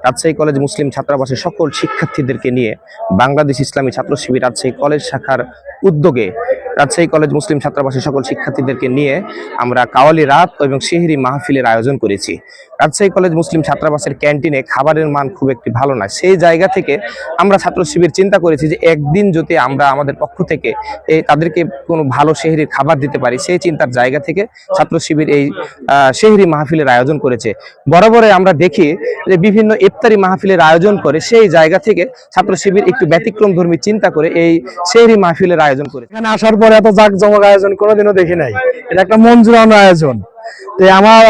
Rajshahi college মুসলিম ছাত্রাবাসের সকল শিক্ষার্থীদেরকে নিয়ে বাংলাদেশ ইসলামী ছাত্র শিবির রাজশাহী কলেজ শাখার উদ্যোগে রাজশাহী কলেজ মুসলিম ছাত্রাবাসের সকল শিক্ষার্থীদেরকে নিয়ে আমরা কাওয়ালি রাত এবং সেহরি মাহফিলের আয়োজন করেছি। রাজশাহী কলেজ মুসলিম ছাত্রাবাসের ক্যান্টিনে খাবারের মান খুব একটি ভালো নয়। সেই জায়গা থেকে আমরা ছাত্র শিবির চিন্তা করেছি যে একদিন যদি আমরা আমাদের পক্ষ থেকে তাদেরকে কোনো ভালো সেহরির খাবার দিতে পারি, সেই চিন্তার জায়গা থেকে ছাত্র শিবির এই সেহরি মাহফিলের আয়োজন করেছে। বরাবরে আমরা দেখি যে বিভিন্ন ইফতারি মাহফিলের আয়োজন করে, সেই জায়গা থেকে ছাত্র শিবির একটু ব্যতিক্রমধর্মী চিন্তা করে এই সেহরি মাহফিলের আয়োজন করে। এখানে আসার পরে এত জাঁকজমক আয়োজন কোনোদিনও দেখি নাই। এটা একটা মন জুড়ানো আয়োজন। তো আমার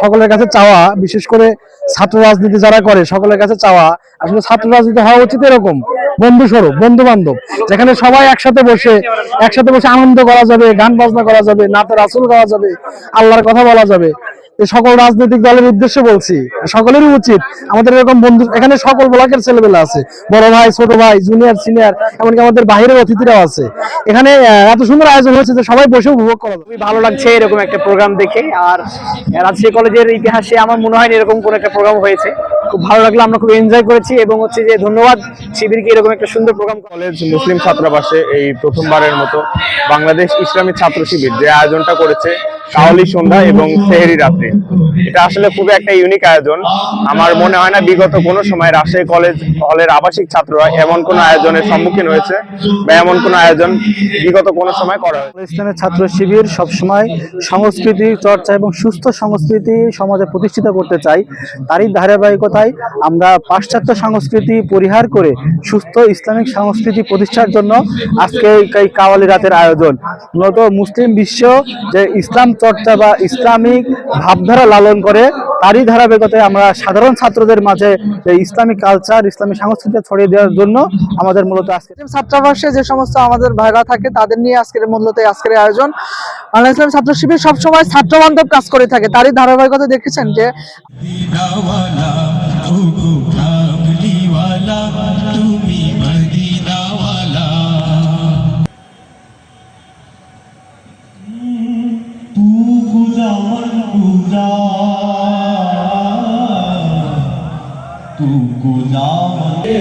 সকলের কাছে চাওয়া, বিশেষ করে ছাত্র রাজনীতি যারা করে সকলের কাছে চাওয়া, আসলে ছাত্র রাজনীতি হওয়া উচিত এরকম বন্ধু স্বরূপ, বন্ধু বান্ধব, যেখানে সবাই একসাথে বসে আনন্দ করা যাবে, গান বাজনা করা যাবে, নাতে রাসূল গাওয়া যাবে, আল্লাহর কথা বলা যাবে। সকল রাজনৈতিক দলের উদ্দেশ্যে বলছি, সকলেরই উচিত আমাদের এরকম বন্ধু। এখানে সকল ব্লকের ছেলেবেলা আছে, বড় ভাই, ছোট ভাই, জুনিয়র, সিনিয়র, এমনকি আমাদের বাইরের অতিথিরাও আছে। এখানে এত সুন্দর আয়োজন হয়েছে যে সবাই বসে উপভোগ করা খুবই ভালো লাগছে এরকম একটা প্রোগ্রাম দেখে। আর রাজশাহী কলেজের ইতিহাসে আমার মনে হয় এরকম কোন একটা প্রোগ্রাম হয়েছে, খুব ভালো লাগলো, আমরা খুব এনজয় করেছি এবং হচ্ছে যে ধন্যবাদ শিবিরকে এরকম একটা সুন্দর প্রোগ্রাম। কলেজ মুসলিম ছাত্রাবাসে এই প্রথমবারের মতো বাংলাদেশ ইসলামী ছাত্র শিবির যে আয়োজনটা করেছে কাওয়ালি সন্ধ্যা এবং সেহরি রাত্রি, এটা আসলে খুবই একটা ইউনিক আয়োজন। আমার মনে হয় না বিগত কোনো সময় রাজশাহী কলেজ হলের আবাসিক ছাত্ররা এমন কোনো আয়োজনের সম্মুখীন হয়েছে বা এমন কোনো আয়োজন বিগত কোনো সময় করা হয়েছে। ইসলামের ছাত্র শিবির সবসময় সংস্কৃতি চর্চা এবং সুস্থ সংস্কৃতি সমাজে প্রতিষ্ঠিত করতে চাই। তারই ধারাবাহিকতায় আমরা পাশ্চাত্য সংস্কৃতি পরিহার করে সুস্থ ইসলামিক সংস্কৃতি প্রতিষ্ঠার জন্য আজকে এই কাওয়ালি রাতের আয়োজন। মূলত মুসলিম বিশ্ব যে ইসলাম চর্চা বা ইসলামিক ভাবধারা লালন করে, তারই ধারাবাহিকতায় আমরা সাধারণ ছাত্রদের মাঝে ইসলামিক কালচার, ইসলামিক সংস্কৃতি ছড়িয়ে দেওয়ার জন্য আমাদের মূলত আজকে ছাত্রাবাসে যে সমস্ত আমাদের ভাইরা থাকে তাদের নিয়ে মূলত আজকের আয়োজন। বাংলাদেশ ইসলামী ছাত্র শিবির সবসময় ছাত্র বান্ধব কাজ করে থাকে, তারই ধারাবাহিকতা দেখেছেন যে तू गुलाम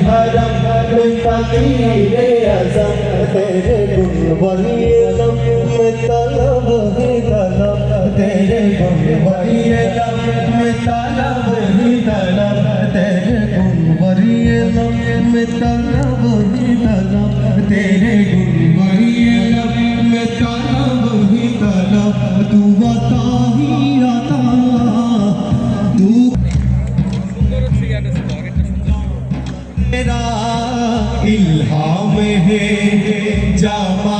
हरम में फकीरे आज़म तेरे गुणवरी लम में तलब ही तलब तेरे गुणवरी लम में तलब ही तलब तेरे गुणवरी लम में तलब ही तलब तेरे गुणवरी लम में तलब ही तलब तू बता ही आता तू तेरा इल्हाम है जामा